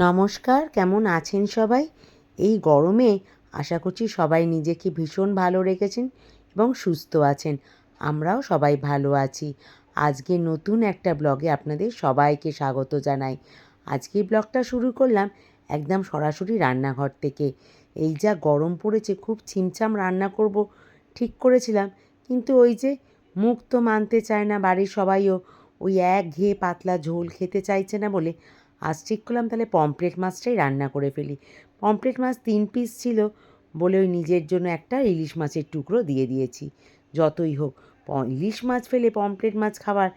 নমস্কার, কেমন আছেন সবাই? এই গরমে আশা করছি সবাই নিজেকে ভীষণ ভালো রেখেছেন এবং সুস্থ আছেন। আমরাও সবাই ভালো আছি। আজকে নতুন একটা ব্লগে আপনাদের সবাইকে স্বাগত জানাই। আজকের ব্লগটা শুরু করলাম একদম সরাসরি রান্নাঘর থেকে। এই যা গরম পড়েছে, খুব ছিমছাম রান্না করব ঠিক করেছিলাম, কিন্তু ওই যে মুখ তো মানতে চায় না, বাড়ির সবাইও ওই একঘেয়ে পাতলা ঝোল খেতে চাইছে না বলে আজ ঠিক করলাম তাহলে পমফ্রেট মাছটাই রান্না করে ফেলি। পমফ্রেট মাছ 3 পিস ছিল বলে ওই নিজের জন্য একটা ইলিশ মাছের টুকরো দিয়ে দিয়েছি। যতই হোক, ইলিশ মাছ ফেলে পমফ্রেট মাছ খাবার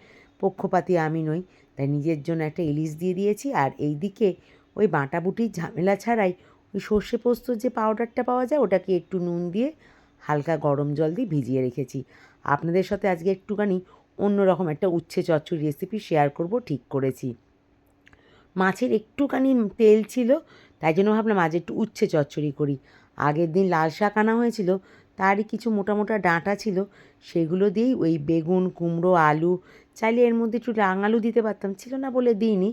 পক্ষপাতী আমি নই, তাই নিজের জন্য একটা ইলিশ দিয়ে দিয়েছি। আর এই দিকে ওই বাটাবুটির ঝামেলা ছাড়াই ওই সর্ষে পোস্তর যে পাউডারটা পাওয়া যায়, ওটাকে একটু নুন দিয়ে হালকা গরম জল দিয়ে ভিজিয়ে রেখেছি। আপনাদের সাথে আজকে একটুখানি অন্যরকম একটা উচ্ছে চচ্চড়ি রেসিপি শেয়ার করব ঠিক করেছি। মাছের একটুখানি তেল ছিল, তাই জন্য ভাবলাম আজ একটু উচ্ছে চচ্চড়ি করি। আগের দিন লাল শাক আনা হয়েছিল, তারই কিছু মোটা মোটা ডাঁটা ছিল, সেগুলো দিয়েই ওই বেগুন, কুমড়ো, আলু, চাইলে এর মধ্যে একটু রাঙালু দিতে পারতাম, ছিল না বলে দিইনি,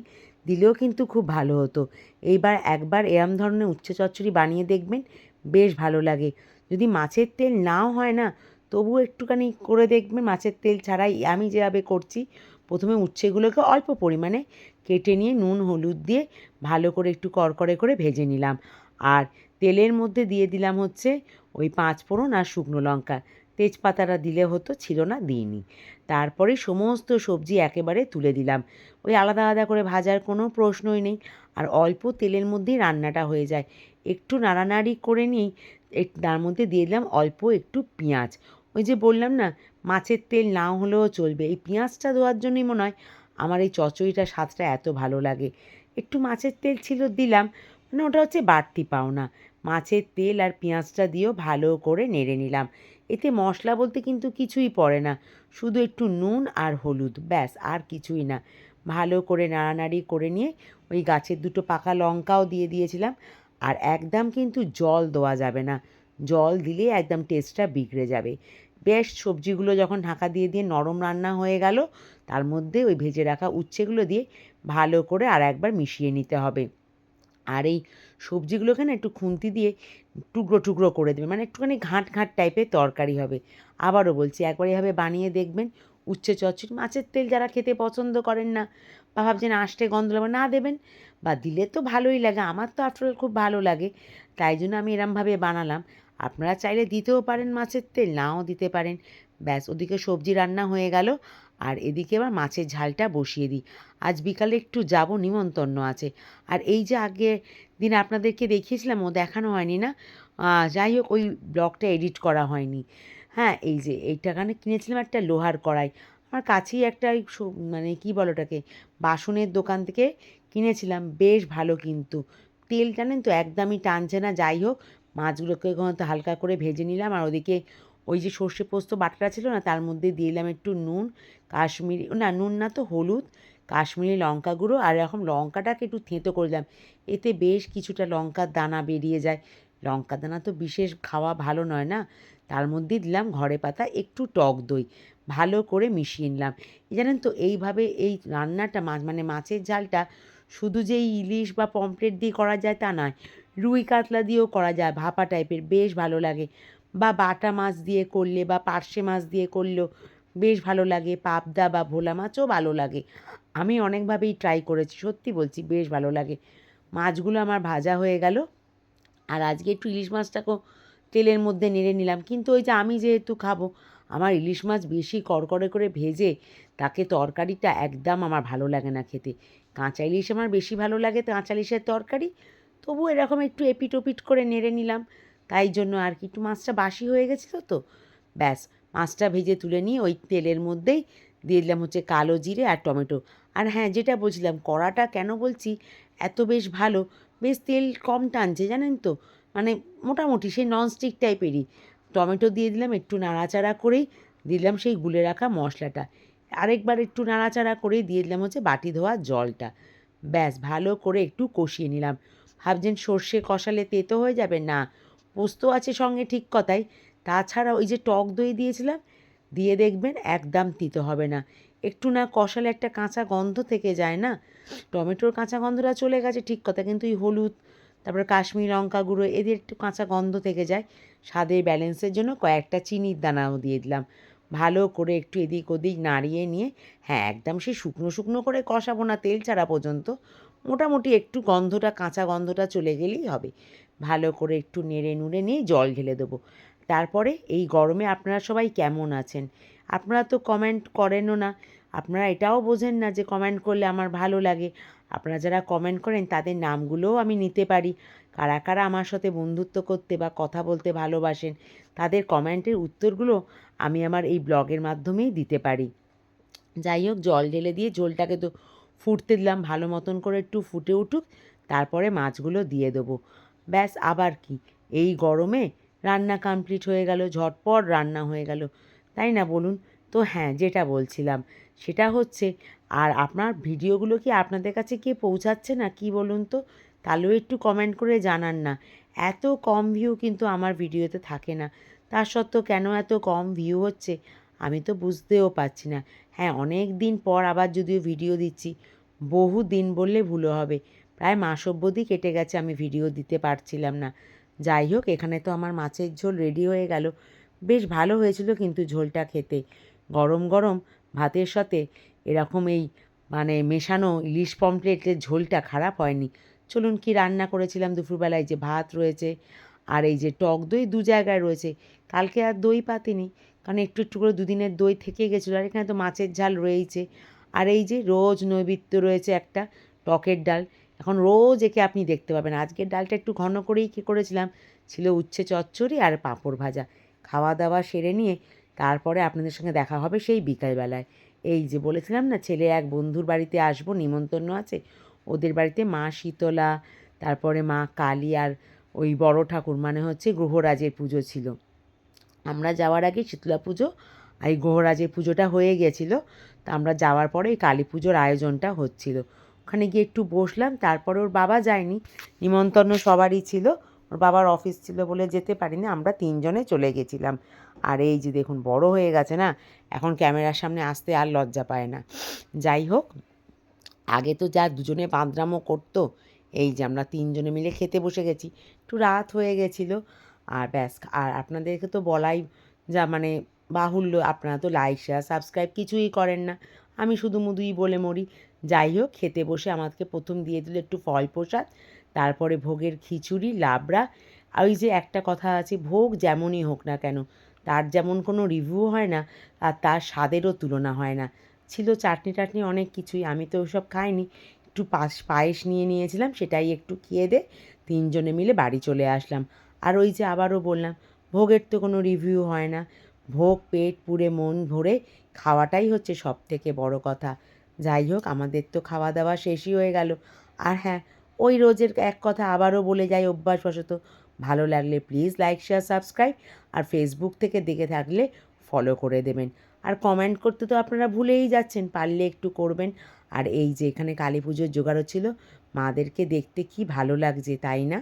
দিলেও কিন্তু খুব ভালো হতো। এইবার একবার এরম ধরনের উচ্ছে চচ্চড়ি বানিয়ে দেখবেন, বেশ ভালো লাগে। যদি মাছের তেল নাও হয় না, তবুও একটুখানি করে দেখবেন মাছের তেল ছাড়াই। আমি যেভাবে করছি, প্রথমে উচ্ছেগুলোকে অল্প পরিমাণে কেটে নিয়ে নুন হলুদ দিয়ে ভালো করে একটু কড়কড়ে করে ভেজে নিলাম। আর তেলের মধ্যে দিয়ে দিলাম হচ্ছে ওই 5 ফোড়ন আর শুকনো লঙ্কা। তেজপাতাটা দিলে হতো, ছিল না, দিইনি। তারপরে সমস্ত সবজি একেবারে তুলে দিলাম। ওই আলাদা আলাদা করে ভাজার কোনো প্রশ্নই নেই, আর অল্প তেলের মধ্যেই রান্নাটা হয়ে যায়। একটু নাড়ানাড়ি করে নিয়েই তার মধ্যে দিয়ে দিলাম অল্প একটু পেঁয়াজ। ওই যে বললাম না, মাছের তেল নাও হলেও চলবে, এই পেঁয়াজটা দেওয়ার জন্যই মনে হয় আমার এই চচ্চড়িটার স্বাদটা এত ভালো লাগে। একটু মাছের তেল ছিল, দিলাম, মানে ওটা হচ্ছে বাড়তি পাওনা। মাছের তেল আর পেঁয়াজটা দিয়েও ভালো করে নেড়ে নিলাম। এতে মশলা বলতে কিন্তু কিছুই পড়ে না, শুধু একটু নুন আর হলুদ, ব্যাস, আর কিছুই না। ভালো করে নাড়ানাড়ি করে নিয়ে ওই গাছের 2 পাকা লঙ্কাও দিয়ে দিয়েছিলাম। আর একদম কিন্তু জল দেওয়া যাবে না, জল দিলে একদম টেস্টটা বিগড়ে যাবে। বেশ সবজিগুলো যখন ঢাকা দিয়ে দিয়ে নরম রান্না হয়ে গেল, তার মধ্যে ওই ভেজে রাখা উচ্ছেগুলো দিয়ে ভালো করে আর একবার মিশিয়ে নিতে হবে। আর এই সবজিগুলোকে না একটু খুন্তি দিয়ে টুকরো টুকরো করে দেবে, মানে একটুখানি ঘাঁট ঘাঁট টাইপের তরকারি হবে। আবারও বলছি, একবার এভাবে বানিয়ে দেখবেন উচ্ছে চচ্চড়ি। মাছের তেল যারা খেতে পছন্দ করেন না বা ভাবছেন আষ্টে গন্ধ লাগবে, না দেবেন, বা দিলে তো ভালোই লাগে, আমার তো আফটারঅল খুব ভালো লাগে, তাই জন্য আমি এরমভাবে বানালাম। আপনারা চাইলে দিতেও পারেন মাছের তেল, নাও দিতে পারেন। ব্যাস, ওদিকে সবজি রান্না হয়ে গেল, আর এদিকে এবার মাছের ঝালটা বসিয়ে দিই। আজ বিকালে একটু যাব, নিমন্ত্রণ আছে। আর এই যে আগের দিন আপনাদেরকে দেখিয়েছিলাম, ও দেখানো হয়নি না, যাই হোক, ওই ব্লগটা এডিট করা হয়নি। হ্যাঁ, এই যে এইটাখানে কিনেছিলাম একটা লোহার কড়াই, আমার কাছেই একটা ওই মানে কী বলো ওটাকে, বাসনের দোকান থেকে কিনেছিলাম, বেশ ভালো কিন্তু। তেল জানেন তো একদমই টানছে না। যাই হোক, মাছগুলোকে তো হালকা করে ভেজে নিলাম, আর ওদিকে ওই যে সর্ষে পোস্ত বাটাটা ছিল না, তার মধ্যে দিয়ে দিলাম একটু নুন, কাশ্মীরি না, নুন না তো হলুদ, কাশ্মীরি লঙ্কা গুঁড়ো, আর এরকম লঙ্কাটাকে একটু থেঁতো করে দিলাম। এতে বেশ কিছুটা লঙ্কার দানা বেরিয়ে যায়। লঙ্কার দানা তো বিশেষ খাওয়া ভালো নয় না। তার মধ্যে দিলাম ঘরে পাতা একটু টক দই, ভালো করে মিশিয়ে নিলাম। জানেন তো, এইভাবে এই রান্নাটা মানে মাছের ঝালটা শুধু যে এই ইলিশ বা পমফ্রেট দিয়ে করা যায় তা নয়, রুই কাতলা দিয়েও করা যায়, ভাপা টাইপের, বেশ ভালো লাগে। বা বাটা মাছ দিয়ে করলে বা পার্শে মাছ দিয়ে করলেও বেশ ভালো লাগে, পাবদা বা ভোলা মাছও ভালো লাগে। আমি অনেকভাবেই ট্রাই করেছি, সত্যি বলছি, বেশ ভালো লাগে। মাছগুলো আমার ভাজা হয়ে গেল, আর আজকে একটু ইলিশ মাছটাকেও তেলের মধ্যে নেড়ে নিলাম। কিন্তু ওই যে আমি যেহেতু খাবো, আমার ইলিশ মাছ বেশি কড়কড়ে করে ভেজে তাকে তরকারিটা একদম আমার ভালো লাগে না খেতে। কাঁচা ইলিশ আমার বেশি ভালো লাগে, কাঁচা ইলিশের তরকারি। তবু এরকম একটু এপিট ওপিট করে নেড়ে নিলাম, তাই জন্য আর কি, একটু মাছটা বাসি হয়ে গেছিলো তো। ব্যাস, মাছটা ভেজে তুলে নিয়ে ওই তেলের মধ্যেই দিয়ে দিলাম হচ্ছে কালো জিরে আর টমেটো। আর হ্যাঁ, যেটা বলছিলাম, কড়াটা কেন বলছি এত বেশ ভালো, বেশ তেল কম টানছে জানেন তো, মানে মোটামুটি সেই ননস্টিক টাইপেরই। টমেটো দিয়ে দিলাম, একটু নাড়াচাড়া করেই দিলাম সেই গুলে রাখা মশলাটা। আরেকবার একটু নাড়াচাড়া করেই দিয়ে দিলাম হচ্ছে বাটি ধোয়া জলটা। ব্যাস, ভালো করে একটু কষিয়ে নিলাম। ভাবছেন সর্ষে কষালে তেতো হয়ে যাবে, না, পোস্ত আছে সঙ্গে, ঠিক কথাই। তাছাড়া ওই যে টক দই দিয়েছিলাম, দিয়ে দেখবেন একদম তিতো হবে না। একটু না কষালে একটা কাঁচা গন্ধ থেকে যায় না, টমেটোর কাঁচা গন্ধটা চলে গেছে ঠিক কথা, কিন্তু এই হলুদ তারপরে কাশ্মীরি লঙ্কা গুঁড়ো এদের একটু কাঁচা গন্ধ থেকে যায়। স্বাদের ব্যালেন্সের জন্য কয়েকটা চিনির দানাও দিয়ে দিলাম। ভালো করে একটু এদিক ওদিক নাড়িয়ে নিয়ে, হ্যাঁ একদম সেই শুকনো শুকনো করে কষাবো না, তেল ছাড়া পর্যন্ত, মোটামুটি একটু গন্ধটা কাঁচা গন্ধটা চলে গেলেই হবে। ভালো করে একটু নেড়ে নুড়ে নিয়ে জল ঢেলে দেবো। তারপরে এই গরমে আপনারা সবাই কেমন আছেন? আপনারা তো কমেন্ট করেনও না, আপনারা এটাও বোঝেন না যে কমেন্ট করলে আমার ভালো লাগে। আপনারা যারা কমেন্ট করেন তাদের নামগুলোও আমি নিতে পারি। কারা কারা আমার সাথে বন্ধুত্ব করতে বা কথা বলতে ভালোবাসেন, তাদের কমেন্টের উত্তরগুলো আমি আমার এই ব্লগের মাধ্যমেই দিতে পারি। যাই হোক, জল ঢেলে দিয়ে ঝোলটাকে তো ফুটতে দিলাম, ভালো মতন করে একটু ফুটে উঠুক, তারপরে মাছগুলো দিয়ে দেবো। ব্যাস, আবার কি, এই গরমে রান্না কমপ্লিট হয়ে গেল, ঝটপট রান্না হয়ে গেল, তাই না বলুন? তো হ্যাঁ, যেটা বলছিলাম সেটা হচ্ছে, আর আপনার ভিডিওগুলো কি আপনাদের কাছে কে পৌঁছাচ্ছে না কি বলুন তো? তাহলেও একটু কমেন্ট করে জানান না। এত কম ভিউ কিন্তু আমার ভিডিওতে থাকে না, তার সত্ত্বেও কেন এত কম ভিউ হচ্ছে আমি তো বুঝতেও পারছি না। হ্যাঁ, অনেক দিন পর আবার যদিও ভিডিও দিচ্ছি, বহু দিন বললে ভুলও হবে, প্রায় মাস অবধি কেটে গেছে আমি ভিডিও দিতে পারছিলাম না। যাই হোক, এখানে তো আমার মাছের ঝোল রেডি হয়ে গেল। বেশ ভালো হয়েছিল কিন্তু ঝোলটা খেতে, গরম গরম ভাতের সাথে এরকম এই মানে মেশানো ইলিশ পমফ্রেটের ঝোলটা খারাপ হয়নি। চলুন কি রান্না করেছিলাম দুপুরবেলায়, যে ভাত রয়েছে আর এই যে টক দই দু জায়গায় রয়েছে। কালকে আর দই পাতিনি, কারণ একটু একটু করে দুদিনের দই থেকে গেছিলো, আর এখানে তো মাছের ঝাল রয়েইছে। আর এই যে রোজ নৈবেদ্য রয়েছে একটা টকের ডাল, এখন রোজ একে আপনি দেখতে পাবেন। আজকের ডালটা একটু ঘন করেই কী করেছিলাম, ছিল উচ্ছে চচ্চড়ি আর পাঁপড় ভাজা। খাওয়া দাওয়া সেরে নিয়ে তারপরে আপনাদের সঙ্গে দেখা হবে সেই বিকালবেলায়। এই যে বলেছিলাম না, ছেলে এক বন্ধুর বাড়িতে আসবো, নিমন্ত্রণ আছে। ওদের বাড়িতে মা শীতলা, তারপরে মা কালী আর ওই বড় ঠাকুর মানে হচ্ছে গ্রহরাজের পুজো ছিল। আমরা যাওয়ার আগে শীতলা পুজো আর এই গ্রহরাজের পুজোটা হয়ে গেছিলো, তা আমরা যাওয়ার পরে এই কালী পুজোর আয়োজনটা হচ্ছিল। ওখানে গিয়ে একটু বসলাম, তারপরে ওর বাবা যায়নি, নিমন্ত্রণ সবারই ছিল, ওর বাবার অফিস ছিল বলে যেতে পারিনি, আমরা তিনজনে চলে গেছিলাম। আর এই যে দেখুন, বড় হয়ে গেছে না, এখন ক্যামেরার সামনে আসতে আর লজ্জা পায় না। যাই হোক, আগে তো যা দুজনে বাঁদরামো করতো, এই যে আমরা তিনজনে মিলে খেতে বসে গেছি, একটু রাত হয়ে গেছিলো। আর ব্যাস, আর আপনাদেরকে তো বলাই যা মানে বাহুল্য, আপনারা তো লাইক শেয়ার সাবস্ক্রাইব কিছুই করেন না, আমি শুধু মুধুই বলে মরি। যাই হোক, খেতে বসে আমাকে প্রথম দিয়ে দিল একটু ফল প্রসাদ, তারপরে ভোগের খিচুড়ি লাবড়া। আর ওই যে একটা কথা আছে, ভোগ যেমনই হোক না কেন, তার যেমন কোনো রিভিউ হয় না, আর তার স্বাদেরও তুলনা হয় না। ছিল চাটনি টাটনি অনেক কিছুই, আমি তো ওসব খাইনি, একটু পায়েস নিয়ে নিয়েছিলাম, সেটাই একটু খেয়ে দে তিনজনে মিলে বাড়ি চলে আসলাম। আর ওই যে আবারও বললাম, ভোগের তো কোনো রিভিউ হয় না, ভোগ পেট পুড়ে মন ভরে খাওয়াটাই হচ্ছে সব থেকে বড় কথা। যাই হোক, আমাদের তো খাওয়া দাওয়া শেষই হয়ে গেল। আর হ্যাঁ, ওই রোজের এক কথা আবারও বলে যাই অভ্যাসবশত, ভালো লাগলে প্লিজ লাইক শেয়ার সাবস্ক্রাইব, আর ফেসবুক থেকে দেখে থাকলে ফলো করে দেবেন। আর কমেন্ট করতে তো আপনারা ভুলেই যাচ্ছেন, পারলে একটু করবেন। আর এই যে এখানে কালী পুজোর জোগাড় হচ্ছিল, মাদেরকে দেখতে কি ভালো লাগছে তাই না?